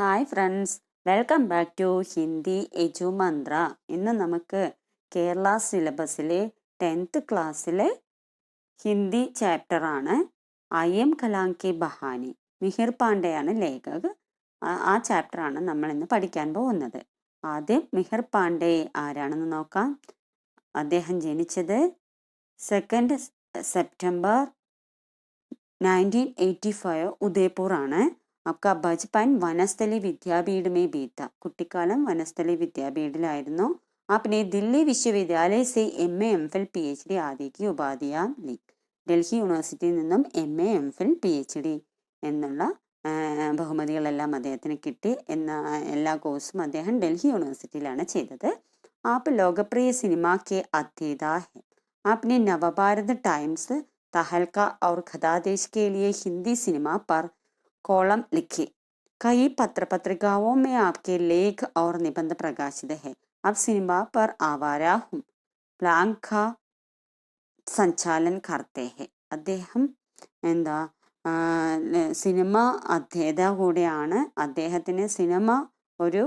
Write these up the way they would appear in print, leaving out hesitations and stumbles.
Hi friends, welcome back to Hindi edu Mantra. ഇന്ന് നമുക്ക് കേരള സിലബസിലെ 10th ക്ലാസ്സിലെ ഹിന്ദി ചാപ്റ്ററാണ് ഐ എം കലാം കി ബഹാനി. മിഹിർ പാണ്ഡെയാണ് ലേഖക്. ആ ചാപ്റ്ററാണ് നമ്മൾ ഇന്ന് പഠിക്കാൻ പോകുന്നത്. ആദ്യം മിഹിർ പാണ്ഡെ ആരാണെന്ന് നോക്കാം. അദ്ദേഹം ജനിച്ചത് 2 സെപ്റ്റംബർ 1985 ഉദയ്പൂർ ആണ്. आपका बचपन वनस्थली विद्यापीठ में बीता. കുട്ടിക്കാലം വനസ്ഥലി വിദ്യാപീഠിലായിരുന്നു. आपने दिल्ली विश्वविद्यालय से MA MPhil PhD आदि की उपाधियां ली. ഡൽഹി യൂണിവേഴ്സിറ്റിയിൽ നിന്നും MA MPhil PhD എന്നുള്ള ബഹുമതികളെല്ലാം അദ്ദേഹത്തിന് കിട്ടി. എല്ലാ കോഴ്സും അദ്ദേഹം ഡൽഹി യൂണിവേഴ്സിറ്റിയിലാണ് ചെയ്തത്. आप लोकप्रिय सिनेमा के अध्येता हैं. आपने नवभारत टाइम्स, तहलका और खदादेश के लिए हिंदी सिनेमा पर कॉलम लिखे. कई पत्र पत्रिकाओं में आपके लेख और निबंध प्रकाशित है. अब सिनेमा पर आवारा हूँ ब्लॉग का संचालन करते हैं. അദ്ദേഹം സിനിമ അധ്യേതാവ് കൂടെയാണ്. അദ്ദേഹത്തിന് സിനിമ ഒരു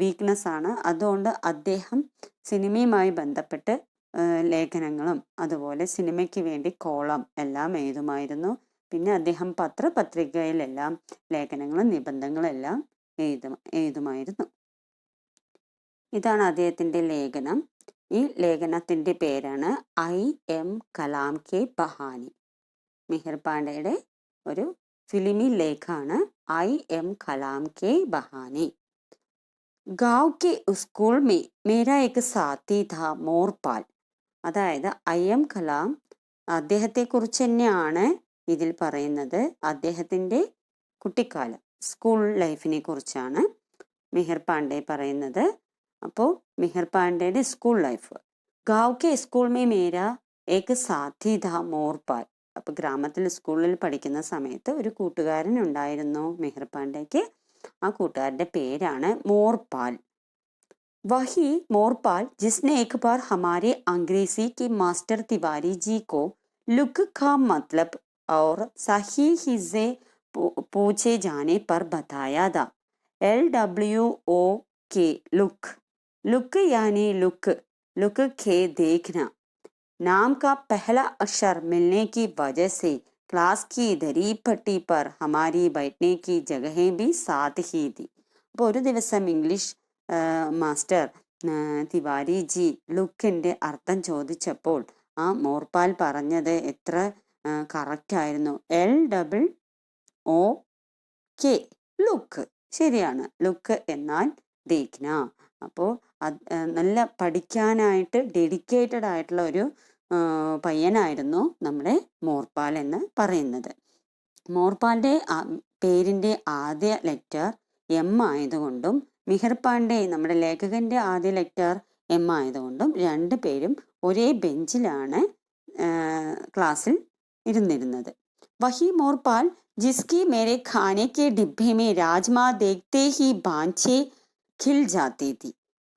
വീക്ക്നെസ് ആണ്. അതുകൊണ്ട് അദ്ദേഹം സിനിമയുമായി ബന്ധപ്പെട്ട് ലേഖനങ്ങളും അതുപോലെ സിനിമയ്ക്ക് വേണ്ടി കോളം എല്ലാം എഴുതുമായിരുന്നു. പിന്നെ അദ്ദേഹം പത്രപത്രികയിലെല്ലാം ലേഖനങ്ങളും നിബന്ധങ്ങളെല്ലാം എഴുതുമായിരുന്നു. ഇതാണ് അദ്ദേഹത്തിൻ്റെ ലേഖനം. ഈ ലേഖനത്തിൻ്റെ പേരാണ് ഐ എം കലാം കെ ബഹാനി. മിഹിർ പാണ്ഡെയുടെ ഒരു ഫിലിമി ലേഖാണ് ഐ എം കലാം കെ ബഹാനി. ഗാവ് കെ സ്കൂൾ മേ മേരാ ഏക് സാത്തി ഥാ മോർപാൽ. അതായത് ഐ എം കലാം അദ്ദേഹത്തെക്കുറിച്ച് തന്നെയാണ് ഇതിൽ പറയുന്നത്. അദ്ദേഹത്തിൻ്റെ കുട്ടിക്കാലം, സ്കൂൾ ലൈഫിനെ കുറിച്ചാണ് മിഹിർ പാണ്ഡെ പറയുന്നത്. അപ്പോൾ മിഹിർ പാണ്ഡെയുടെ സ്കൂൾ ലൈഫ്. ഗാവ് കെ സ്കൂൾ മേ മേരാ ഏക് സാഥി ഥാ മോർപാൽ. അപ്പോൾ ഗ്രാമത്തിൽ സ്കൂളിൽ പഠിക്കുന്ന സമയത്ത് ഒരു കൂട്ടുകാരൻ ഉണ്ടായിരുന്നു മിഹിർ പാണ്ഡെക്ക്. ആ കൂട്ടുകാരൻ്റെ പേരാണ് മോർപാൽ. വഹി മോർപാൽ ജിസ്നെ ഏക് ബാർ ഹമാരെ അംഗ്രേസി കി മാസ്റ്റർ തിവാരി ജി കോ ലുക്ക് കാ मतलब और सही ही से पूछे जाने पर बताया था. LWOK look. लुक यानी लुक के देखना. नाम का पहला अक्षर मिलने की वजह से क्लास की दरी पट्टी पर हमारी बैठने की जगहें भी साथ ही थी. അപ്പോൾ ഒരു ദിവസം ഇംഗ്ലീഷ് മാസ്റ്റർ തിവാരി ജി ലുക്കിൻ്റെ അർത്ഥം ചോദിച്ചപ്പോൾ ആ മോർപാൽ പറഞ്ഞത് എത്ര കറക്റ്റ് ആയിരുന്നു. LWOK look. ശരിയാണ്. ലുക്ക് എന്നാൽ ദേഖ്ന. അപ്പോൾ നല്ല പഠിക്കാനായിട്ട് ഡെഡിക്കേറ്റഡ് ആയിട്ടുള്ള ഒരു പയ്യനായിരുന്നു നമ്മുടെ മോർപാൽ എന്ന് പറയുന്നത്. മോർപാലിൻ്റെ പേരിൻ്റെ ആദ്യ ലെറ്റർ M ആയതുകൊണ്ടും മിഹിർ പാണ്ഡെ നമ്മുടെ ലേഖകൻ്റെ ആദ്യ ലെറ്റർ M ആയതുകൊണ്ടും രണ്ടുപേരും ഒരേ ബെഞ്ചിലാണ് ക്ലാസ്സിൽ ഇരുന്നിരുന്നത്. വഹി മോർപാൽ ജിസ്കി മേരെ ഖാനെ K ഡിബ്ബെ may rajma ദേഖ്തേ he ബാഞ്ചേ Gill ജാത്തി തി.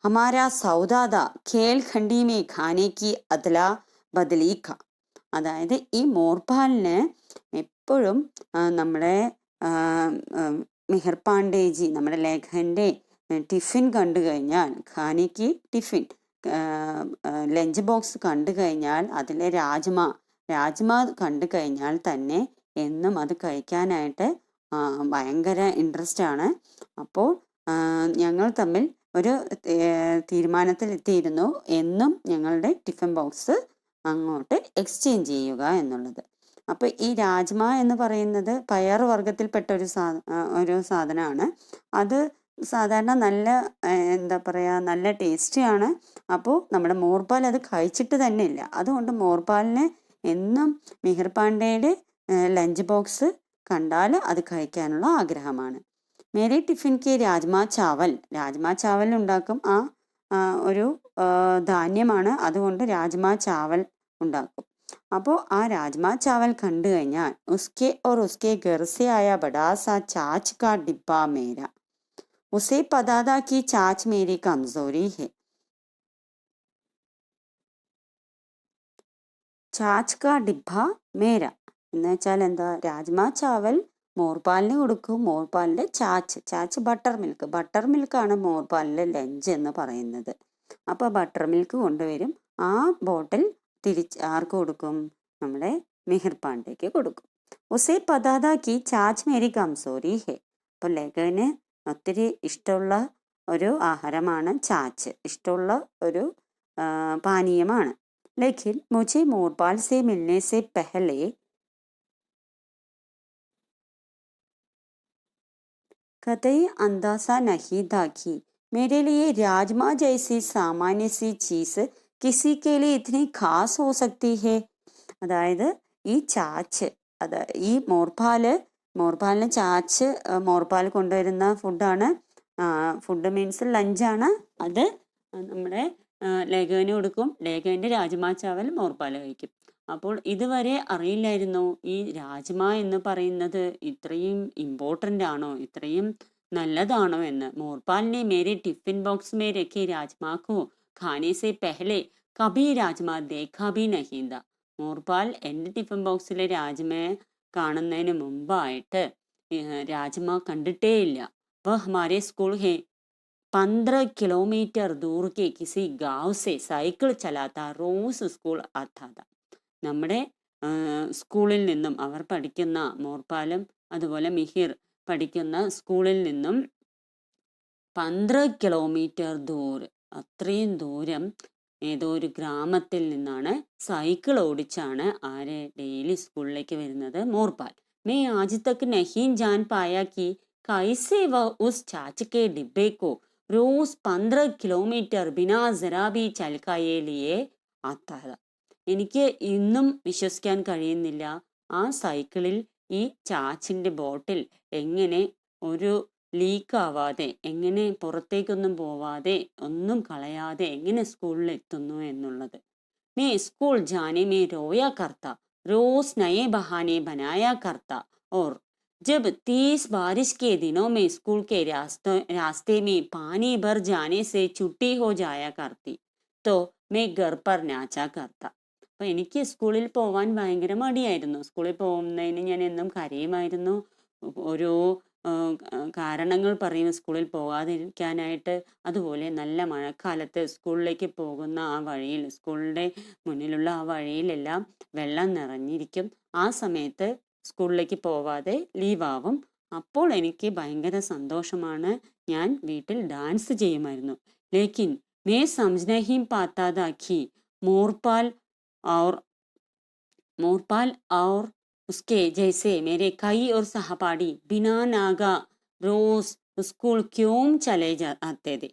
ഹമാരാ സൗദാദ ഖേൽ ഖണ്ഡി മേ ഖാനെ കി അദ്ലാ ബദലി ഖ. അതായത് ഈ മോർപാലിന് എപ്പോഴും നമ്മുടെ മിഹിർ പാണ്ഡേജി നമ്മുടെ ലേഖകൻ്റെ ടിഫിൻ കണ്ടു കഴിഞ്ഞാൽ, ഖാനയ്ക്ക് ടിഫിൻ ലഞ്ച് ബോക്സ് കണ്ടു കഴിഞ്ഞാൽ അതിലെ രാജ്മ കണ്ടു കഴിഞ്ഞാൽ തന്നെ എന്നും അത് കഴിക്കാനായിട്ട് ഭയങ്കര ഇൻട്രസ്റ്റ് ആണ്. അപ്പോൾ ഞങ്ങൾ തമ്മിൽ ഒരു തീരുമാനത്തിലെത്തിയിരുന്നു എന്നും ഞങ്ങളുടെ ടിഫിൻ ബോക്സ് അങ്ങോട്ട് എക്സ്ചേഞ്ച് ചെയ്യുക എന്നുള്ളത്. അപ്പോൾ ഈ രാജ്മ എന്ന് പറയുന്നത് പയർ വർഗത്തിൽപ്പെട്ട ഒരു സാധനമാണ്. അത് സാധാരണ നല്ല നല്ല ടേസ്റ്റിയാണ്. അപ്പോൾ നമ്മുടെ മോർപാൽ അത് കഴിച്ചിട്ട് തന്നെ ഇല്ല. അതുകൊണ്ട് മോർപാലിന് എന്നും മിഹിർ പാണ്ഡെയുടെ ലഞ്ച് ബോക്സ് കണ്ടാൽ അത് കഴിക്കാനുള്ള ആഗ്രഹമാണ്. മേരെ ടിഫിൻക്ക് രാജ്മാ ചാവൽ ഉണ്ടാക്കും. ഒരു ധാന്യമാണ്, അതുകൊണ്ട് രാജ്മാ ചാവൽ ഉണ്ടാക്കും. അപ്പോൾ ആ രാജ്മാ ചാവൽ കണ്ടു കഴിഞ്ഞാൽ ഉസ്കെ ഓർ ഉസ്കെ ഘർ സെ ആയ ബഡാ സാ ചാച്ച് കാ ഡിബ്ബ മേരാ. ഉസേ പതാ താ കി ചാച്ച് മേരി കംസോരി ഹെ. ചാച്ച് കാ ഡിബ്ബ മേര എന്ന് വെച്ചാൽ എന്താ? രാജ്മാ ചാവൽ മോർപാലിന് കൊടുക്കും. മോർപാലിൻ്റെ ചാച്ച് ബട്ടർ മിൽക്കാണ് മോർപാലിൻ്റെ ലഞ്ച് എന്ന് പറയുന്നത്. അപ്പോൾ ബട്ടർ മിൽക്ക് കൊണ്ടുവരും. ആ ബോട്ടിൽ ആർക്ക് കൊടുക്കും? നമ്മുടെ മിഹിർ പാണ്ഡെക്ക് കൊടുക്കും. ഉസേ പതാതാക്കി ചാച്ച് മേരി കംസോരി ഹെ. അപ്പോൾ ലഗന് ഒത്തിരി ഇഷ്ടമുള്ള ഒരു ആഹാരമാണ് ചാച്ച്, ഇഷ്ടമുള്ള ഒരു പാനീയമാണ്. ലേക്കിൻ മുझे മോർപാൽ സെ മിൽനെ സെ പെഹലെ कतई अंदाजा नहीं था कि मेरे लिए राजमा जैसी सामान्य सी चीज किसी के लिए इतनी खास हो सकती है. അതായത് ഈ ചാച്ച്, ഈ മോർപാലിന് ചാച്ച്, മോർപാൽ കൊണ്ടുവരുന്ന ഫുഡാണ്. ഫുഡ് മീൻസ് ലഞ്ചാണ്. അത് നമ്മുടെ ലേഖന് കൊടുക്കും. ലേഖൻ്റെ രാജ്മാ ചാവൽ മോർപാൽ കഴിക്കും. അപ്പോൾ ഇതുവരെ അറിയില്ലായിരുന്നു ഈ രാജ്മ എന്ന് പറയുന്നത് ഇത്രയും ഇമ്പോർട്ടൻ്റ് ആണോ, ഇത്രയും നല്ലതാണോ എന്ന്. മോർപാലിനെ മേരെ ടിഫിൻ ബോക്സ് മേ രഖേ രാജ്മാ കോ ഖാനെ സെ പെഹലെ കഭി രാജ്മ ദേഖാ ഭി നഹീ താ. മോർപാൽ എൻ്റെ ടിഫിൻ ബോക്സിലെ രാജ്മയെ കാണുന്നതിന് മുമ്പായിട്ട് രാജ്മ കണ്ടിട്ടേ ഇല്ല. വഹ് ഹമാരെ സ്കൂൾ ഹേ 15 किलोमीटर दूर के किसी गांव से साइकिൾ चलाता रोज स्कूल आता था. നമ്മുടെ സ്കൂളിൽ നിന്നും, അവർ പഠിക്കുന്ന മോർപാലും അതുപോലെ മിഹിർ പഠിക്കുന്ന സ്കൂളിൽ നിന്നും 15 കിലോമീറ്റർ ദൂരം, അത്രയും ദൂരം ഏതോ ഒരു ഗ്രാമത്തിൽ നിന്നാണ് സൈക്കിൾ ഓടിച്ചാണ് ആര് ഡെയിലി സ്കൂളിലേക്ക് വരുന്നത്? മോർപാൽ. മേ ആജ് തക് നഹീ ജാൻ പായാ കി കൈസെ വ ഉസ് ചാച്ച് കെ ഡിബ്ബെ കോ റോസ് 15 കിലോമീറ്റർ ബിനാ ജറാ ഭി ചൽക്കായെ ലിയേ ആത്താ था. എനിക്ക് ഇന്നും വിശ്വസിക്കാൻ കഴിയുന്നില്ല, ആ സൈക്കിളിൽ ഈ ചാച്ചിൻ്റെ ബോട്ടിൽ എങ്ങനെ ഒരു ലീക്കാവാതെ, എങ്ങനെ പുറത്തേക്കൊന്നും പോവാതെ, ഒന്നും കളയാതെ എങ്ങനെ സ്കൂളിൽ എത്തുന്നു എന്നുള്ളത്. മേ സ്കൂൾ ജാനെ മേ റോയാ കർത്ത, റോസ് നയേ ബഹാനെ ബനായാ കർത്ത. ഓർ जब 30 बारिश के दिनों में स्कूल के रास्ते में पानी भर जाने से छुट्टी हो जाया करती तो मैं घर पर नाचा करता. അപ്പോൾ എനിക്ക് സ്കൂളിൽ പോകാൻ ഭയങ്കര മടിയായിരുന്നു. സ്കൂളിൽ പോകുന്നതിന് ഞാൻ എന്നും കരയുമായിരുന്നു. ഓരോ കാരണങ്ങൾ പറയും സ്കൂളിൽ പോകാതിരിക്കാനായിട്ട്. അതുപോലെ നല്ല മഴക്കാലത്ത് സ്കൂളിലേക്ക് പോകുന്ന ആ വഴിയിൽ, സ്കൂളിൻ്റെ മുന്നിലുള്ള ആ വഴിയിലെല്ലാം വെള്ളം നിറഞ്ഞിരിക്കും. ആ സമയത്ത് സ്കൂളിലേക്ക് പോവാതെ ലീവാവും. അപ്പോൾ എനിക്ക് ഭയങ്കര സന്തോഷമാണ്. ഞാൻ വീട്ടിൽ ഡാൻസ് ചെയ്യുമായിരുന്നു. ലേക്കിൻ മേ സമझ नहीं पाता था कि मोरपाल और उसके जैसे मेरे कई और सहपाठी बिना नागा रोज स्कूल क्यों चले जाते थे.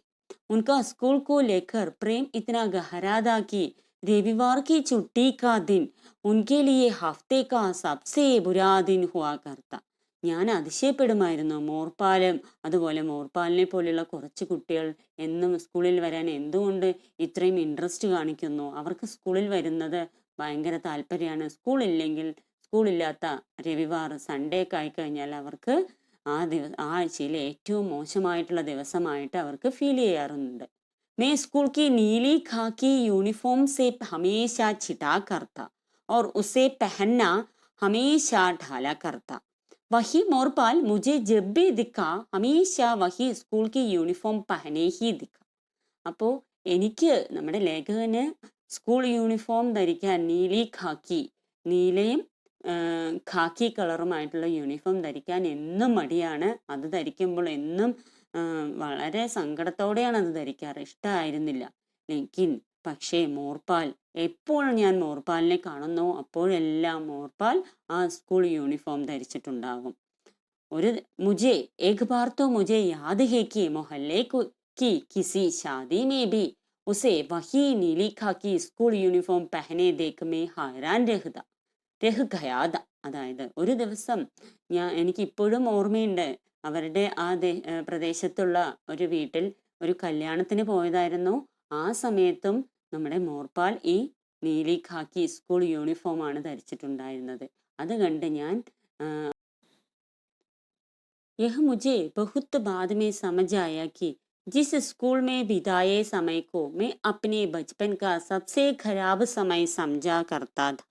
उनका स्कूल को लेकर प्रेम इतना गहरा था कि रविवार की छुट्टी का दिन उनके लिए हफ्ते का सबसे बुरा दिन हुआ करता. ഞാൻ അതിശയപ്പെടുമായിരുന്നു. മോർപാലും അതുപോലെ മോർപാലിനെ പോലെയുള്ള കുറച്ച് കുട്ടികൾ എന്നും സ്കൂളിൽ വരാൻ എന്തുകൊണ്ട് ഇത്രയും ഇൻട്രസ്റ്റ് കാണിക്കുന്നു? അവർക്ക് സ്കൂളിൽ വരുന്നത് ഭയങ്കര താല്പര്യമാണ്. സ്കൂളില്ലാത്ത രവിവാർ, സൺഡേ ഒക്കെ ആയിക്കഴിഞ്ഞാൽ അവർക്ക് ആ ആഴ്ചയിലെ ഏറ്റവും മോശമായിട്ടുള്ള ദിവസമായിട്ട് അവർക്ക് ഫീൽ ചെയ്യാറുണ്ട്. मैं स्कूल की नीली खाकी यूनिफॉर्म से हमेशा छिटा करता और उसे पहनना हमेशा ढाला करता. वही मोरपाल मुझे जब भी दिखा हमेशा वही स्कूल की यूनिफॉर्म पहने ही दिखा. അപ്പോൾ എനിക്ക് നമ്മുടെ ലേഖകന് സ്കൂൾ യൂണിഫോം ധരിക്കാൻ, നീലയും ഖാക്കി കളറുമായിട്ടുള്ള യൂണിഫോം ധരിക്കാൻ എന്നും മടിയാണ്. അത് ധരിക്കുമ്പോൾ എന്നും വളരെ സങ്കടത്തോടെയാണ് അത് ധരിക്കാറ്. ഇഷ്ടമായിരുന്നില്ല. പക്ഷേ മോർപാൽ, എപ്പോൾ ഞാൻ മോർപാലിനെ കാണുന്നു അപ്പോഴെല്ലാം മോർപാൽ ആ സ്കൂൾ യൂണിഫോം ധരിച്ചിട്ടുണ്ടാകും. मुझे एक बार तो मुझे याद है कि मोहल्ले की किसी शादी में भी उसे वही नीली खाकी स्कूल यूनिफॉर्म पहने देख मैं हैरान रह गया था. അതായത് ഒരു ദിവസം എനിക്ക് ഇപ്പോഴും ഓർമ്മയുണ്ട്, അവരുടെ ആ പ്രദേശത്തുള്ള ഒരു വീട്ടിൽ ഒരു കല്യാണത്തിന് പോയതായിരുന്നു. ആ സമയത്തും നമ്മുടെ മോർപാൽ ഈ നീലി ഖാക്കി സ്കൂൾ യൂണിഫോമാണ് ധരിച്ചിട്ടുണ്ടായിരുന്നത്. അത് കണ്ട് ഞാൻ यह मुझे बहुत बाद में समझ आया कि जिस स्कूल में बिताए समय को मैं अपने बचपन का सबसे खराब समय समझा करता था,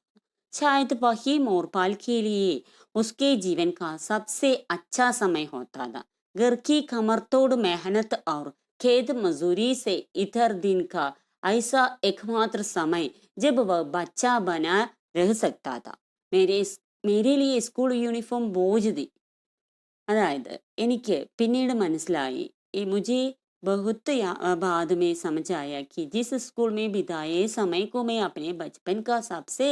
शायद वही मोरपाल के लिए उसके जीवन का सबसे अच्छा समय होता था। घर की कमरतोड़ मेहनत और खेत मजदूरी से इतर दिन का ऐसा एकमात्र समय जब वह बच्चा बना रह सकता था। मेरे मेरे लिए स्കൂൾ യൂണിഫോം ബോझ് थी. അതായത് എനിക്ക് പിന്നീട് മനസ്സിലായി मुझे बहुत बाद में समझ आया कि जिस स्कूल में बिताए समय को मैं अपने बचपन का सबसे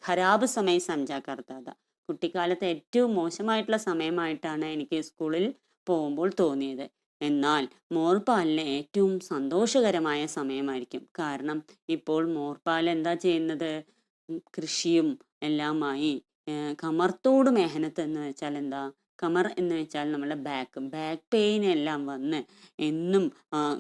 ഖരാബ് സമയം समझा करता था. കുട്ടിക്കാലത്ത് ഏറ്റവും മോശമായിട്ടുള്ള സമയമായിട്ടാണ് എനിക്ക് സ്കൂളിൽ പോകുമ്പോൾ തോന്നിയത്. എന്നാൽ മോർപാലിന് ഏറ്റവും സന്തോഷകരമായ സമയമായിരിക്കും. കാരണം ഇപ്പോൾ മോർപാൽ എന്താ ചെയ്യുന്നത്? കൃഷിയും എല്ലാമായി കമർത്തോട് മെഹനത്ത് എന്ന് വെച്ചാൽ എന്താ? കമർ എന്ന് വെച്ചാൽ നമ്മുടെ ബാക്ക് പെയിൻ എല്ലാം വന്ന് എന്നും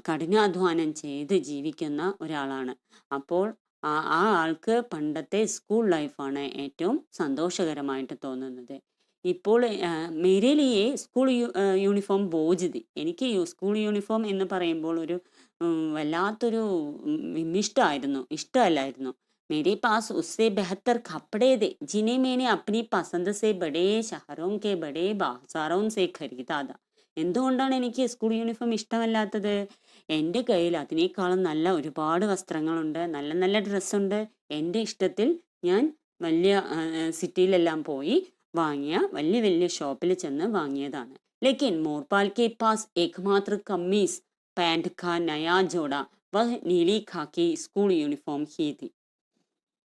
കഠിനാധ്വാനം ചെയ്ത് ജീവിക്കുന്ന ഒരാളാണ്. അപ്പോൾ ആ ആൾക്ക് പണ്ടത്തെ സ്കൂൾ ലൈഫാണ് ഏറ്റവും സന്തോഷകരമായിട്ട് തോന്നുന്നത്. ഇപ്പോൾ മേരെ ലിയേ സ്കൂൾ യൂണിഫോം ബോझ് थी. എനിക്ക് സ്കൂൾ യൂണിഫോം എന്ന് പറയുമ്പോൾ ഒരു വല്ലാത്തൊരു ഇഷ്ടമല്ലായിരുന്നു. मेरे पास उससे बेहतर कपड़े थे जिन्हें मैंने अपनी पसंद से बड़े शहरों के बड़े बाजारों से खरीदा था. എന്തുകൊണ്ടാണ് എനിക്ക് സ്കൂൾ യൂണിഫോം ഇഷ്ടമല്ലാത്തത്? എൻ്റെ കയ്യിൽ അതിനേക്കാളും നല്ല ഒരുപാട് വസ്ത്രങ്ങളുണ്ട്, നല്ല നല്ല ഡ്രസ്സുണ്ട്. എൻ്റെ ഇഷ്ടത്തിൽ ഞാൻ വലിയ സിറ്റിയിലെല്ലാം പോയി വാങ്ങിയ വലിയ വലിയ ഷോപ്പിൽ ചെന്ന് വാങ്ങിയതാണ്. ലേക്കിൻ മോർപാൽ കെ പാസ് एकमात्र कमीज पैंट का नया जोड़ा वह नीली खाकी स्कूल यूनिफॉर्म ही थी.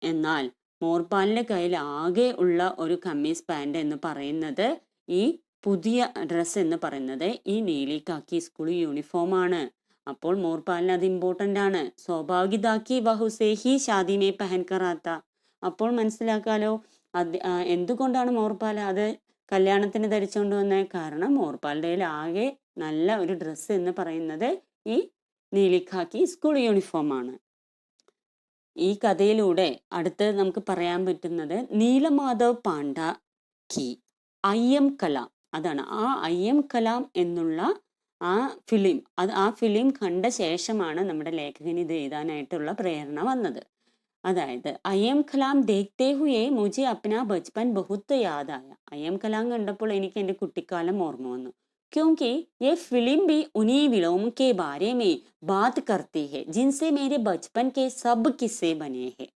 എന്നാൽ മോർപാലിന്റെ കയ്യിൽ ആകെ ഉള്ള ഒരു കമ്മീസ് പാൻറ് എന്ന് പറയുന്നത്, ഈ പുതിയ ഡ്രസ്സ് എന്ന് പറയുന്നത് ഈ നീലി കാക്കി സ്കൂൾ യൂണിഫോം ആണ്. അപ്പോൾ മോർപാലിന് അത് ഇമ്പോർട്ടൻ്റ് ആണ്. സ്വാഭാവികതാക്കി വഹുസേഹി ഷാദിമേ പെഹൻ കറാത്ത. അപ്പോൾ മനസ്സിലാക്കാലോ എന്തുകൊണ്ടാണ് മോർപാൽ അത് കല്യാണത്തിന് ധരിച്ചുകൊണ്ട് വന്നത്. കാരണം മോർപാലിന്റെ കയ്യിൽ ആകെ നല്ല ഒരു ഡ്രസ്സ് എന്ന് പറയുന്നത് ഈ നീലിക്കാക്കി സ്കൂൾ യൂണിഫോം ആണ്. ഈ കഥയിലൂടെ അടുത്ത് നമുക്ക് പറയാൻ പറ്റുന്നത് നീലമാധവ് പാണ്ഡ കി ഐ എം കലാം. അതാണ് ആ ഐ എം കലാം എന്നുള്ള ആ ഫിലിം കണ്ട ശേഷമാണ് നമ്മുടെ ലേഖകന് ഇത് എഴുതാനായിട്ടുള്ള പ്രേരണ വന്നത്. അതായത് ഐ എം കലാം ദേഖ്തേ ഹുയേ മുझे अपना बचपन बहुत याद आया. ഐ എം കലാം കണ്ടപ്പോൾ എനിക്ക് എൻ്റെ കുട്ടിക്കാലം ഓർമ്മ വന്നു. क्योंकि ये फिल्म भी उन्हीं विलोम के बारे में बात करती है जिनसे मेरे बचपन के सब किस्से बने हैं.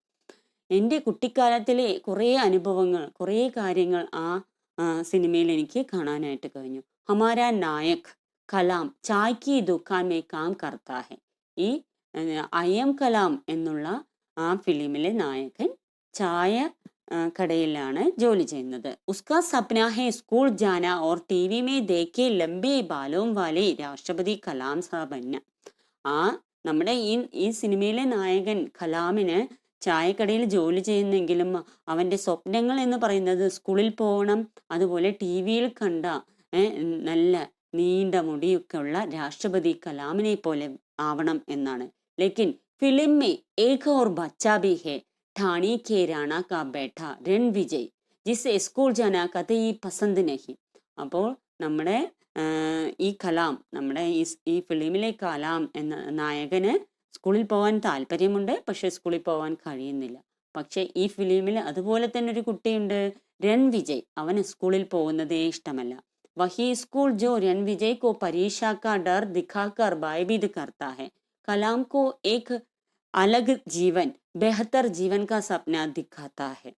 എൻ്റെ കുട്ടിക്കാലത്തിലെ കുറേ അനുഭവങ്ങൾ, കുറേ കാര്യങ്ങൾ ആ സിനിമയിൽ എനിക്ക് കാണാനായിട്ട് കഴിഞ്ഞു. ഹമാരാ നായക് കലാം ചായ് കി ദുക്കാൻ മേ കാം കർത്താ ഹെ. ഈ ഐ എം കലാം എന്നുള്ള ആ ഫിലിമിലെ നായകൻ ചായ കടയിലാണ് ജോലി ചെയ്യുന്നത്. ഉസ്കാ സപ്ന ഹെ സ്കൂൾ ജാന ഓർ ടിവി മേ ദേഖെ ലംബേ ബാലോം വാലെ രാഷ്ട്രപതി കലാം സാഹബ് ബന്ന. നമ്മുടെ ഈ സിനിമയിലെ നായകൻ കലാമിന് ചായക്കടയിൽ ജോലി ചെയ്യുന്നെങ്കിലും അവൻ്റെ സ്വപ്നങ്ങൾ എന്ന് പറയുന്നത് സ്കൂളിൽ പോകണം, അതുപോലെ ടി വിയിൽ കണ്ട നല്ല നീണ്ട മുടിയൊക്കെ ഉള്ള രാഷ്ട്രപതി കലാമിനെ പോലെ ആവണം എന്നാണ്. ലേക്കിൻ ഫിലിം മേ ഏക ഓർ ബച്ചാ ഭി ഹെ ठाणे के राणा का बेटा रण विजय जिसे स्कूൾ जाना कतई पसंद नहीं. അപ്പോൾ നമ്മുടെ ഈ കലാം, നമ്മുടെ ഈ ഫിലിമിലെ കലാം എന്ന നായകന് സ്കൂളിൽ പോകാൻ താല്പര്യമുണ്ട്, പക്ഷെ സ്കൂളിൽ പോകാൻ കഴിയുന്നില്ല. പക്ഷെ ഈ ഫിലിമിൽ അതുപോലെ തന്നെ ഒരു കുട്ടിയുണ്ട്, രൺ വിജയ്. അവന് സ്കൂളിൽ പോകുന്നതേ ഇഷ്ടമല്ല. വഹി സ്കൂൾ ജോ രൺ വിജയ് കോ പരീക്ഷ കാ ഡർ ദിഖാകർ ഭയഭീത് കർത്താ ഹെ. കലാം കോ ഏക് അലഗ് ജീവൻ ബെഹത്തർ ജീവൻ കാ സപ്ന ദിഖാത്താ ഹെ.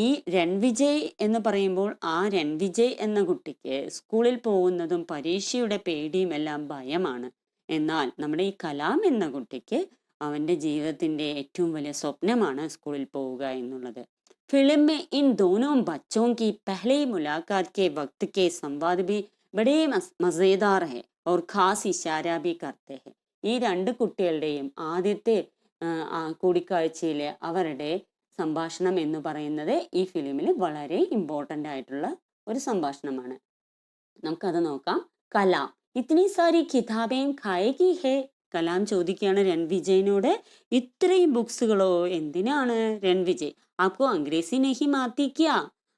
ഈ രൺവിജയ് എന്ന് പറയുമ്പോൾ ആ രൺവിജയ് എന്ന കുട്ടിക്ക് സ്കൂളിൽ പോകുന്നതും പരീക്ഷയുടെ പേടിയും എല്ലാം ഭയമാണ്. എന്നാൽ നമ്മുടെ ഈ കലാം എന്ന കുട്ടിക്ക് അവൻ്റെ ജീവിതത്തിൻ്റെ ഏറ്റവും വലിയ സ്വപ്നമാണ് സ്കൂളിൽ പോവുക എന്നുള്ളത്. ഫിലിം മേ ഇൻ ദോനോ ബച്ചോं की पहली मुलाकात के वक्त के संवाद भी बड़े मजेदार है और खास इशारा भी करते हैं. ഈ രണ്ട് കുട്ടികളുടെയും ആദ്യത്തെ കൂടിക്കാഴ്ചയിലെ അവരുടെ സംഭാഷണം എന്ന് പറയുന്നത് ഈ ഫിലിമിൽ വളരെ ഇമ്പോർട്ടൻ്റ് ആയിട്ടുള്ള ഒരു സംഭാഷണമാണ്. നമുക്കത് നോക്കാം. കലാം ഇത്നി സാരി കിതാബേം ഖായേഗി ഹേ. കലാം ചോദിക്കുകയാണ് രൺവിജയനോട്, ഇത്രയും ബുക്സുകളോ എന്തിനാണ് രൺവിജയ്? ആപ്കോ അംഗ്രേസി നെഹി മാത്തി ക്യാ?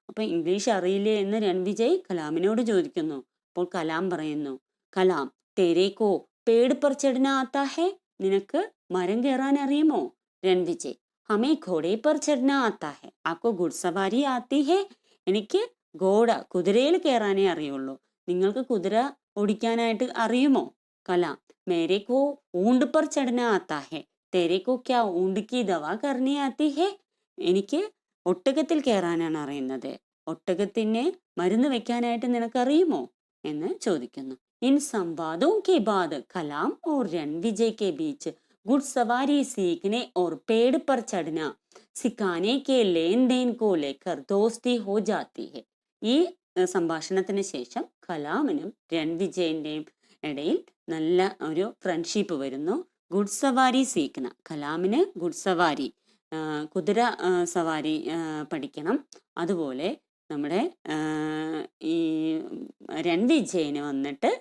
അപ്പൊ ഇംഗ്ലീഷ് അറിയില്ലേ എന്ന് രൺവിജയ് കലാമിനോട് ചോദിക്കുന്നു. അപ്പോൾ കലാം പറയുന്നു, കലാം തേരേക്കോ പേട് പർ ചढ़ना आता है. നിനക്ക് മരം കയറാൻ അറിയുമോ? രൺവിജയ് हमें घोड़े पर चढ़ना आता है आपको घुड़सवारी आती है എനിക്ക് കുതിരയിൽ കയറാനേ അറിയുള്ളൂ നിങ്ങൾക്ക് കുതിര ഓടിക്കാനായിട്ട് അറിയുമോ കലാം मेरे को ऊंट पर चढ़ना आता है तेरे को क्या ऊंट की दवा करनी आती है എനിക്ക് ഒട്ടകത്തിൽ കയറാനാണ് അറിയുന്നത് ഒട്ടകത്തിനെ മരുന്ന് വെക്കാനായിട്ട് നിനക്കറിയുമോ എന്ന് ചോദിക്കുന്നു इन संवादों के बाद कलाम और रणविजय के बीच घुड़सवारी सीखने और पेड़ पर चढ़ना सिखाने के लेन देन को लेकर दोस्ती हो जाती है ഈ സംഭാഷണത്തിന് ശേഷം കലാമിനും രൺവിജയന്റെയും ഇടയിൽ നല്ല ഒരു ഫ്രണ്ട്ഷിപ്പ് വരുന്നു ഗുഡ്സവാരി സീഖ്ന കലാമിന് ഗുഡ്സവാരി കുതിര സവാരി പഠിക്കണം അതുപോലെ നമ്മുടെ ഈ രൺവിജയന് വന്നിട്ട്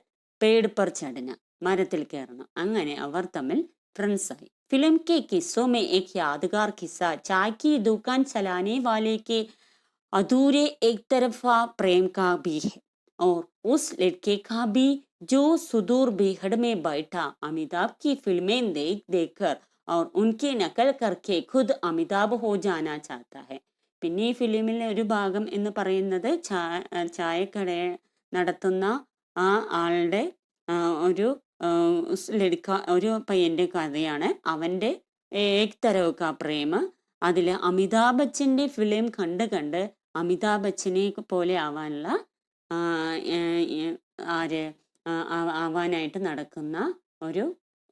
പേട് പർ ചടന മരത്തിൽ കയറണം അങ്ങനെ അവർ തമ്മിൽ ഫ്രണ്ട്സായി फिल्म के किस्सों में एक यादगार किस्सा चाय की दुकान चलाने वाले के अधूरे एक तरफा प्रेम का भी है और उस लड़के का भी जो सुदूर बेहद में बैठा अमिताभ की फिल्में देख देखकर और उनकी नकल करके खुद अमिताभ हो जाना चाहता है പിന്നെ ഈ ഫിലിമിലെ ഒരു ഭാഗം എന്ന് പറയുന്നത് ചായക്കട നടത്തുന്ന ആ ആളുടെ ഒരു ഒരു പയ്യന്റെ കഥയാണ് അവന്റെ ഏക് തരവ് കാ പ്രേമ അതില് അമിതാഭ് ബച്ചന്റെ ഫിലിം കണ്ട് കണ്ട് അമിതാഭ് ബച്ചനെ പോലെ ആവാനുള്ള ആവാനായിട്ട് നടക്കുന്ന ഒരു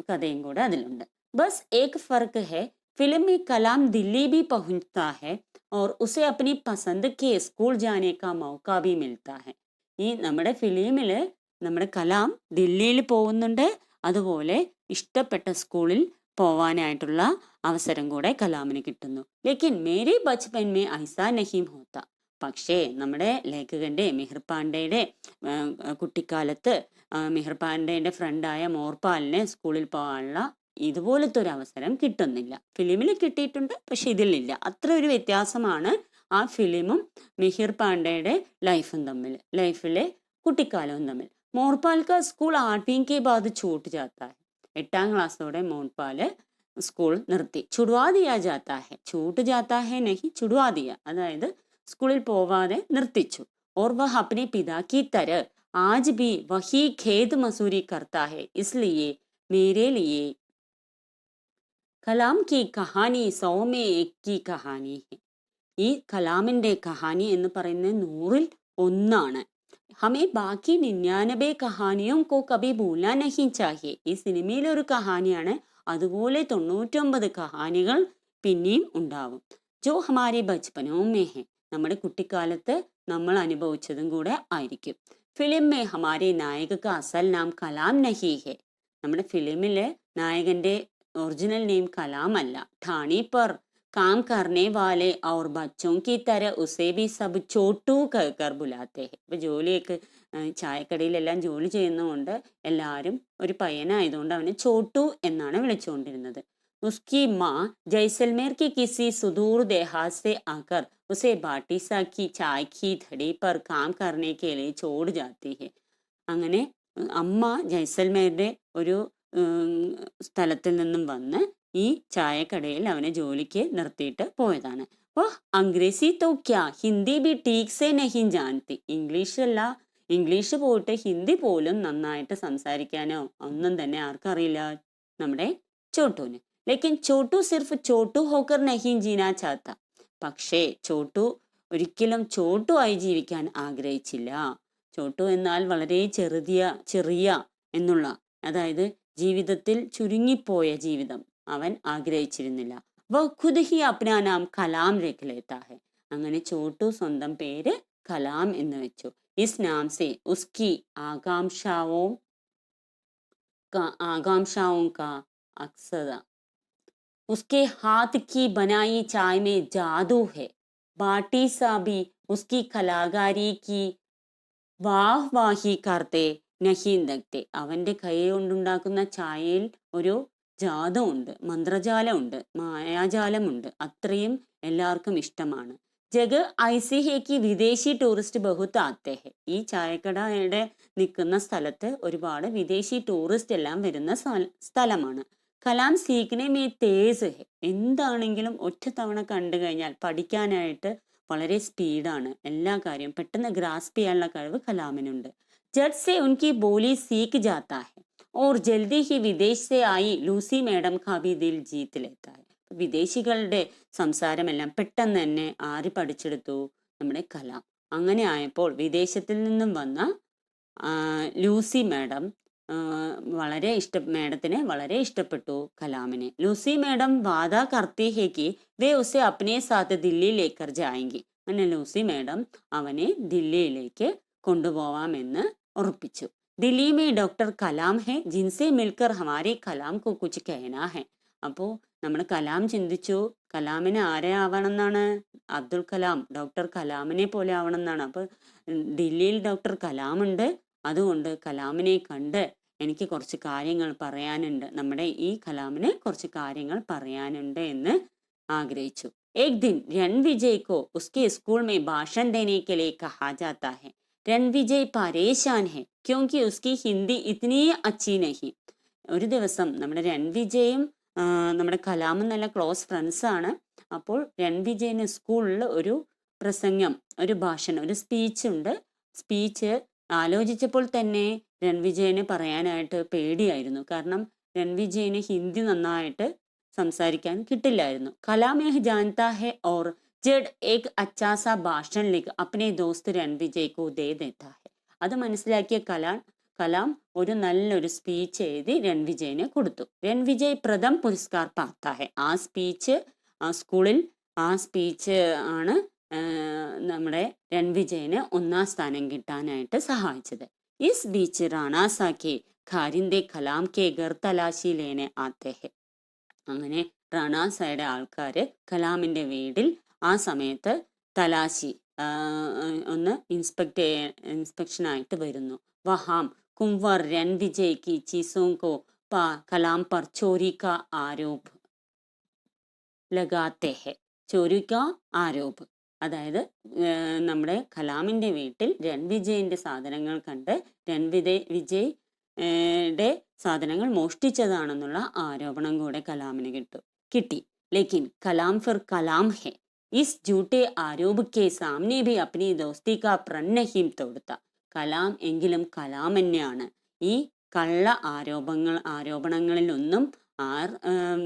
കഥയും കൂടെ അതിലുണ്ട് ബസ് ഏക് ഫർക്ക് ഹെ फिल्म में कलाम दिल्ली भी पहुंचता है और उसे अपनी पसंद के स्कूल जाने का मौका भी मिलता है ഈ നമ്മുടെ ഫിലിമില് നമ്മുടെ കലാം ദില്ലിയിൽ പോകുന്നുണ്ട് അതുപോലെ ഇഷ്ടപ്പെട്ട സ്കൂളിൽ പോവാനായിട്ടുള്ള അവസരം കൂടെ കലാമിന് കിട്ടുന്നു ലേക്കിൻ മേരി ബച്പൻ മേ ഐസാ നഹീം ഹോത്ത പക്ഷേ നമ്മുടെ ലേഖകന്റെ മിഹിർ പാണ്ഡെയുടെ കുട്ടിക്കാലത്ത് മിഹിർ പാണ്ഡെയുടെ ഫ്രണ്ടായ മോർപാലിന് സ്കൂളിൽ പോകാനുള്ള ഇതുപോലത്തെ ഒരു അവസരം കിട്ടുന്നില്ല ഫിലിമിൽ കിട്ടിയിട്ടുണ്ട് പക്ഷെ ഇതിലില്ല അത്ര ഒരു വ്യത്യാസമാണ് ആ ഫിലിമും മിഹിർ പാണ്ഡെയുടെ ലൈഫിലെ കുട്ടിക്കാലവും തമ്മിൽ മോർപാൽ കാ സ്കൂൾ 8वीं के बाद छूट जाता है 8ാം ക്ലാസ്സോടെ മോർപാല് സ്കൂൾ നിർത്തി छुड़वा दिया जाता है छूट जाता है नहीं छुड़वा दिया അതായത് സ്കൂളിൽ പോവാതെ നിർത്തിച്ചു और वह अपने पिता की तरह आज भी वही खेत मजदूरी करता है इसलिए मेरे लिए കലാം കി കഹാനി 100 में 1 की കഹാനി है ഈ കലാമിന്റെ കഹാനി എന്ന് പറയുന്നത് 100ൽ 1 ഹമേ ബാക്കി 99 കഹാനിയും കോ കബി ഭൂലാ നഹീ ചാഹിയെ ഈ സിനിമയിലെ ഒരു കഹാനിയാണ് അതുപോലെ 99 കഹാനികൾ പിന്നെയും ഉണ്ടാവും ജോ ഹമാരെ ബച്പനോ മേ ഹെ നമ്മുടെ കുട്ടിക്കാലത്ത് നമ്മൾ അനുഭവിച്ചതും കൂടെ ആയിരിക്കും ഫിലിം മേ ഹമാരെ നായക കാ അസൽ നാം കലാം നഹീ ഹെ നമ്മുടെ ഫിലിമിലെ നായകന്റെ ओरिजिनल नेम कलाम अल्ला ठाणे पर काम करने वाले और बच्चों की तरह उसे भी सब छोटू कहकर बुलाते हैं ഇപ്പൊ ജോലിയൊക്കെ ചായക്കടയിലെല്ലാം ജോലി ചെയ്യുന്നതുകൊണ്ട് എല്ലാവരും ഒരു പയ്യനായതുകൊണ്ട് അവനെ ചോട്ടു എന്നാണ് വിളിച്ചുകൊണ്ടിരുന്നത് उसकी माँ जैसलमेर की किसी सुदूर देहात से आकर उसे बाटीसा की चाय की धड़ी पर काम करने के लिए छोड़ जाती है അങ്ങനെ അമ്മ ജൈസൽമേറിന്റെ ഒരു സ്ഥലത്തിൽ നിന്നും വന്ന് ഈ ചായക്കടയിൽ അവനെ ജോലിക്ക് നിർത്തിയിട്ട് പോയതാണ് അപ്പോൾ അംഗ്രേസി തോ ക്യാ ഹിന്ദി ബി ടീക് സേ നഹീ ജാൻതി ഇംഗ്ലീഷ് പോയിട്ട് ഹിന്ദി പോലും നന്നായിട്ട് സംസാരിക്കാനോ ഒന്നും തന്നെ ആർക്കറിയില്ല നമ്മുടെ ചോട്ടുവിന് ലേക്കിൻ ചോട്ടു സിർഫ് ചോട്ടു ഹോക്കർ നഹീ ജീനാ ചാത്ത പക്ഷേ ചോട്ടു ഒരിക്കലും ചോട്ടു ആയി ജീവിക്കാൻ ആഗ്രഹിച്ചില്ല ചോട്ടു എന്നാൽ വളരെ ചെറിയ എന്നുള്ള അതായത് ജീവിതത്തിൽ ചുരുങ്ങിപ്പോയ ജീവിതം അവൻ ആഗ്രഹിച്ചിരുന്നില്ല വ ഖുദ് ഹി അപ്നാ നാം കലാം രഖ് ലേതാ ഹെ അങ്ങനെ ചോട്ടു സ്വന്തം പേര് കലാം എന്ന് വെച്ചു ഇസ് നാം സെ ഉസ്കി ആകാംക്ഷാओं का अक्सर उसके हाथ की बनाई चाय में जादू है बाटी सा भी उसकी कलाकारी की വാഹ്വാഹി കർത്തെ നഹീൻ ദക്തെ അവന്റെ കൈ കൊണ്ടുണ്ടാക്കുന്ന ചായയിൽ ഒരു ജാതമുണ്ട് മന്ത്രജാലമുണ്ട് മായാജാലമുണ്ട് അത്രയും എല്ലാവർക്കും ഇഷ്ടമാണ് ജഗ് ഐസി ഹേക്ക് വിദേശി ടൂറിസ്റ്റ് ബഹുത്ത് ആത്തെ ഹെ ഈ ചായക്കടയുടെ നിൽക്കുന്ന സ്ഥലത്ത് ഒരുപാട് വിദേശി ടൂറിസ്റ്റ് എല്ലാം വരുന്ന സ്ഥലമാണ് കലാം സീഖ്നെ മേ തേസ് ഹെ. എന്താണെങ്കിലും ഒറ്റ തവണ കണ്ടു കഴിഞ്ഞാൽ പഠിക്കാനായിട്ട് വളരെ സ്പീഡാണ്. എല്ലാ കാര്യവും പെട്ടെന്ന് ഗ്രാസ്പ് ചെയ്യാനുള്ള കഴിവ് കലാമിനുണ്ട്. ജഡ് സെ ഉൻകി ബോലി സീഖ് ജാത്താ ഹെ और जल्दी ही विदेश से आई ലൂസി മേഡം का भी दिल जीत लेता है. വിദേശികളുടെ സംസാരമെല്ലാം പെട്ടെന്ന് തന്നെ ആര് പഠിച്ചെടുത്തു? നമ്മുടെ കലാം. അങ്ങനെ ആയപ്പോൾ വിദേശത്തിൽ നിന്നും വന്ന ലൂസി മേഡം വളരെ മേഡത്തിനെ വളരെ ഇഷ്ടപ്പെട്ടു കലാമിനെ. ലൂസി മേഡം വാദാ കർത്തി ഹെ കി വേ ഉസെ അപ്നെ സാത്ത് ദില്ലി ലേക്കർ ജായെങ്കി. അങ്ങനെ ലൂസി മേഡം അവനെ ദില്ലിയിലേക്ക് കൊണ്ടുപോവാമെന്ന് ഉറപ്പിച്ചു. ദില്ലി മേ ഡോക്ടർ കലാം ഹെ ജിൻസെ മിൽക്കർ ഹമാരെ കലാം കോ കുച്ച് കഹനാ ഹെ. അപ്പോൾ നമ്മുടെ കലാം ചിന്തിച്ചു കലാമിന് ആരെ ആവണം എന്നാണ്? അബ്ദുൽ കലാം, ഡോക്ടർ കലാമിനെ പോലെ ആവണം എന്നാണ്. അപ്പൊ ദില്ലിയിൽ ഡോക്ടർ കലാം ഉണ്ട്, അതുകൊണ്ട് കലാമിനെ കണ്ട് എനിക്ക് കുറച്ച് കാര്യങ്ങൾ പറയാനുണ്ട്, നമ്മുടെ ഈ കലാമിന് കുറച്ച് കാര്യങ്ങൾ പറയാനുണ്ട് എന്ന് ആഗ്രഹിച്ചു. एक दिन रणविजय को उसके स्कूल में भाषण देने के लिए कहा जाता है. रणविजय परेशान है क्योंकि उसकी हिंदी इतनी अच्छी नहीं. ഒരു ദിവസം നമ്മുടെ രണവിജയും നമ്മുടെ കലാമും നല്ല ക്ലോസ് ഫ്രണ്ട്സ് ആണ്. അപ്പോൾ രണവിജയന് സ്കൂളിൽ ഒരു പ്രസംഗം, ഒരു ഭാഷണം, ഒരു സ്പീച്ച് ഉണ്ട്. സ്പീച്ച് ആലോചിച്ചപ്പോൾ തന്നെ രണവിജയന് പറയാനായിട്ട് പേടിയായിരുന്നു. കാരണം രണവിജയന് ഹിന്ദി നന്നായിട്ട് സംസാരിക്കാൻ കിട്ടില്ലായിരുന്നു. കലാം യഹ് ജാൻതാ ഹെ ഓർ ജഡ് ഏക് അച്ഛാ സാ ഭാഷൺ ലിഖ് അപ്നെ ദോസ്ത് രണവിജയ് കോ ദേ ദേത്താ ഹെ. അത് മനസ്സിലാക്കിയ കലാം ഒരു നല്ലൊരു സ്പീച്ച് എഴുതി രണവിജയന് കൊടുത്തു. രണവിജയ് പ്രഥം പുരസ്കാർ പാത്താ ഹെ. ആ സ്പീച്ച് സ്കൂളിൽ ആ സ്പീച്ച് ആണ് നമ്മുടെ രണവിജയന് 1ാം സ്ഥാനം കിട്ടാനായിട്ട് സഹായിച്ചത്. ഇസ് ബീച്ച് റാണാസാക്കി ഖാരിന്ദെ കലാം കെ ഗർ തലാശി ലേനെ ആത്തെ ഹെ. അങ്ങനെ റാണാസായുടെ ആൾക്കാര് കലാമിന്റെ വീട്ടിൽ ആ സമയത്ത് തലാശി ഒന്ന് ഇൻസ്പെക്ഷനായിട്ട് വരുന്നു. വഹാം കുംവർ രണവിജയ് की चीजों को कलाम पर चोरी का आरोप लगाते हैं. चोरी का आरोप, അതായത് നമ്മുടെ കലാമിന്റെ വീട്ടിൽ രണവിജയിന്റെ സാധനങ്ങൾ കണ്ട് രണവിജയുടെ സാധനങ്ങൾ മോഷ്ടിച്ചതാണെന്നുള്ള ആരോപണം കൂടെ കലാമിന് കിട്ടി. ലേക്കിൻ കലാം ഫിർ കലാം ഹെ. ഇസ് ജൂട്ടെ ആരോപ് കെ സാമനെ ഭി അപ്നി ദോസ്തി കാ പ്രൺ നഹീം തോടുത്ത. കലാം എങ്കിലും കലാം തന്നെയാണ്. ഈ കള്ള ആരോപണങ്ങളിലൊന്നും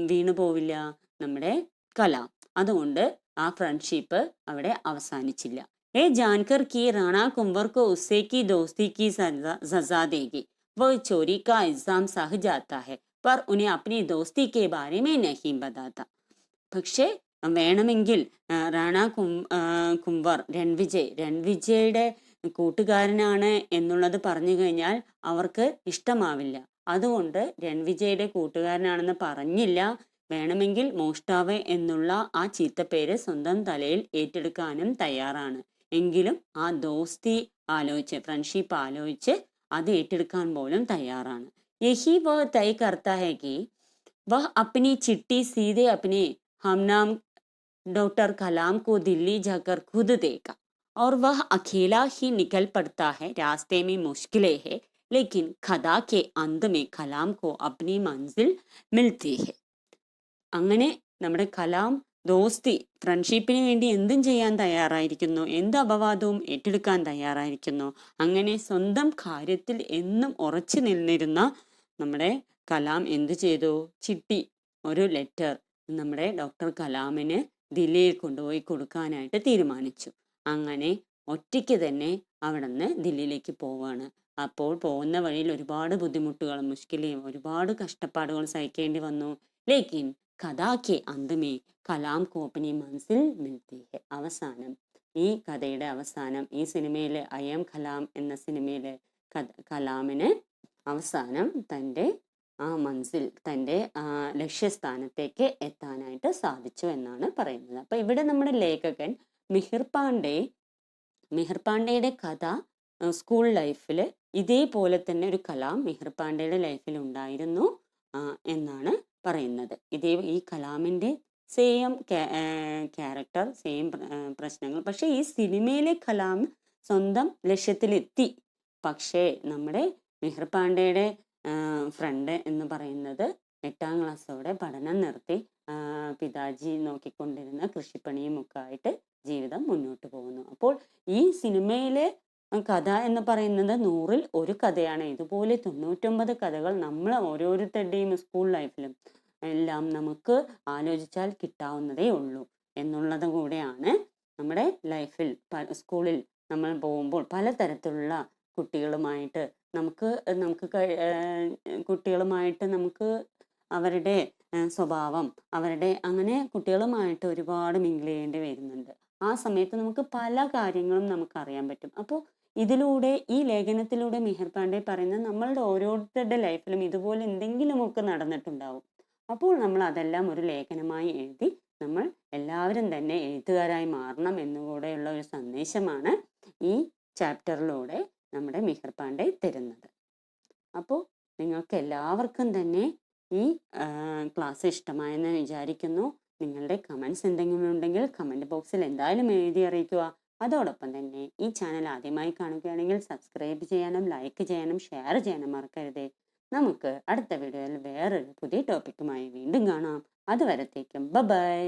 വീണു പോവില്ല നമ്മുടെ കലാം. അതുകൊണ്ട് ആ ഫ്രണ്ട്ഷിപ്പ് അവിടെ അവസാനിച്ചില്ല. ഏ ജാൻകർ കി റാണ കുംവർ കോ ഉസ്സേ കി ദോസ്തി കി സസാ ദേഗി वो चोरी का इल्जाम सह जाता है पर उन्हें अपनी दोस्ती के बारे में नहीं बताता. പക്ഷേ വേണമെങ്കിൽ റാണ കുംവർ രണവിജയുടെ കൂട്ടുകാരനാണ് എന്നുള്ളത് പറഞ്ഞു കഴിഞ്ഞാൽ അവർക്ക് ഇഷ്ടമാവില്ല. അതുകൊണ്ട് രണവിജയുടെ കൂട്ടുകാരനാണെന്ന് പറഞ്ഞില്ല. വേണമെങ്കിൽ മോഷ്ടാവ് എന്നുള്ള ആ ചീത്തപ്പേര് സ്വന്തം തലയിൽ ഏറ്റെടുക്കാനും തയ്യാറാണ്. എങ്കിലും ആ ദോസ്തി ആലോചിച്ച്, ഫ്രണ്ട്ഷിപ്പ് ആലോചിച്ച് അത് ഏറ്റെടുക്കാൻ പോലും തയ്യാറാണ്. യഹി വഹ തയ് കർത്താ ഹെ കി വഹ് അപ്നി ചിട്ടി സീധെ അപ്നെ हमनाम डॉक्टर कलाम को दिल्ली जाकर खुद देखा और वह अकेला ही निकल पड़ता है. रास्ते में मुश्किलें है लेकिन खदा के अंत में कलाम को अपनी मंजिल मिलती है. അങ്ങനെ നമ്മുടെ കലാം ദോസ്തി, ഫ്രണ്ട്ഷിപ്പിന് വേണ്ടി എന്തും ചെയ്യാൻ തയ്യാറായിരിക്കുന്നു, എന്ത് അപവാദവും ഏറ്റെടുക്കാൻ തയ്യാറായിരിക്കുന്നു. അങ്ങനെ സ്വന്തം കാര്യത്തിൽ എന്നും ഉറച്ചു നിന്നിരുന്ന നമ്മുടെ കലാം എന്ത് ചെയ്തു? ചിട്ടി, ഒരു ലെറ്റർ നമ്മുടെ ഡോക്ടർ കലാമിന് ദില്ലിയിൽ കൊണ്ടുപോയി കൊടുക്കാനായിട്ട് തീരുമാനിച്ചു. അങ്ങനെ ഒറ്റയ്ക്ക് തന്നെ അവിടെ നിന്ന് ദില്ലിയിലേക്ക് പോവാണ്. അപ്പോൾ പോകുന്ന വഴിയിൽ ഒരുപാട് ബുദ്ധിമുട്ടുകളും മുഷ്കിലും ഒരുപാട് കഷ്ടപ്പാടുകൾ സഹിക്കേണ്ടി വന്നു. ലേക്കിൻ കഥാക്ക് അന്തമേ കലാം കോപ്പനി മനസ്സിൽ മിൽത്തി ഹെ. അവസാനം, ഈ കഥയുടെ അവസാനം, ഈ സിനിമയിലെ ഐ എം കലാം എന്ന സിനിമയിലെ കലാമിന് അവസാനം തൻ്റെ ആ മനസ്സിൽ, തൻ്റെ ലക്ഷ്യസ്ഥാനത്തേക്ക് എത്താനായിട്ട് സാധിച്ചു എന്നാണ് പറയുന്നത്. അപ്പൊ ഇവിടെ നമ്മുടെ ലേഖകൻ മിഹിർ പാണ്ഡെയുടെ കഥ സ്കൂൾ ലൈഫിൽ ഇതേപോലെ തന്നെ ഒരു കലാം മിഹിർ പാണ്ഡെയുടെ ലൈഫിൽ ഉണ്ടായിരുന്നു എന്നാണ് പറയുന്നത്. ഈ കലാമിൻ്റെ സെയിം ക്യാരക്ടർ, സെയിം പ്രശ്നങ്ങൾ. പക്ഷെ ഈ സിനിമയിലെ കലാം സ്വന്തം ലക്ഷ്യത്തിലെത്തി. പക്ഷേ നമ്മുടെ മിഹിർ പാണ്ഡെയുടെ ഫ്രണ്ട് എന്ന് പറയുന്നത് 8ാം ക്ലാസ്സോടെ പഠനം നിർത്തി പിതാജി നോക്കിക്കൊണ്ടിരുന്ന കൃഷിപ്പണിയും ഒക്കെ ആയിട്ട് ജീവിതം മുന്നോട്ട് പോകുന്നു. അപ്പോൾ ഈ സിനിമയിലെ കഥ എന്ന് പറയുന്നത് 100ൽ 1 കഥയാണ്. ഇതുപോലെ 99 കഥകൾ നമ്മൾ ഓരോരുത്തരുടെയും സ്കൂൾ ലൈഫിലും എല്ലാം നമുക്ക് ആലോചിച്ചാൽ കിട്ടാവുന്നതേ ഉള്ളൂ എന്നുള്ളത് കൂടെയാണ്. നമ്മുടെ ലൈഫിൽ സ്കൂളിൽ നമ്മൾ പോകുമ്പോൾ പലതരത്തിലുള്ള കുട്ടികളുമായിട്ട് നമുക്ക് കുട്ടികളുമായിട്ട് നമുക്ക് അവരുടെ സ്വഭാവം, അവരുടെ അങ്ങനെ കുട്ടികളുമായിട്ട് ഒരുപാട് മിങ്കിൾ ചെയ്യേണ്ടി വരുന്നുണ്ട്. ആ സമയത്ത് നമുക്ക് പല കാര്യങ്ങളും നമുക്ക് അറിയാൻ പറ്റും. അപ്പോൾ ഇതിലൂടെ, ഈ ലേഖനത്തിലൂടെ മിഹിർ പാണ്ഡെ പറയുന്നത് നമ്മളുടെ ഓരോരുത്തരുടെ ലൈഫിലും ഇതുപോലെ എന്തെങ്കിലുമൊക്കെ നടന്നിട്ടുണ്ടാവും. അപ്പോൾ നമ്മൾ അതെല്ലാം ഒരു ലേഖനമായി എഴുതി നമ്മൾ എല്ലാവരും തന്നെ എഴുത്തുകാരായി മാറണം എന്നുകൂടെയുള്ള ഒരു സന്ദേശമാണ് ഈ ചാപ്റ്ററിലൂടെ നമ്മുടെ മിഹിർ പാണ്ഡെ തരുന്നത്. അപ്പോൾ നിങ്ങൾക്ക് എല്ലാവർക്കും തന്നെ ഈ ക്ലാസ് ഇഷ്ടമായെന്ന് വിചാരിക്കുന്നു. നിങ്ങളുടെ കമൻസ് എന്തെങ്കിലും ഉണ്ടെങ്കിൽ കമൻറ്റ് ബോക്സിൽ എന്തായാലും എഴുതി അറിയിക്കുക. അതോടൊപ്പം തന്നെ ഈ ചാനൽ ആദ്യമായി കാണുകയാണെങ്കിൽ സബ്സ്ക്രൈബ് ചെയ്യാനും ലൈക്ക് ചെയ്യാനും ഷെയർ ചെയ്യാനും മറക്കരുത്. നമുക്ക് അടുത്ത വീഡിയോയിൽ വേറൊരു പുതിയ ടോപ്പിക്കുമായി വീണ്ടും കാണാം. അതുവരത്തേക്കും ബൈ.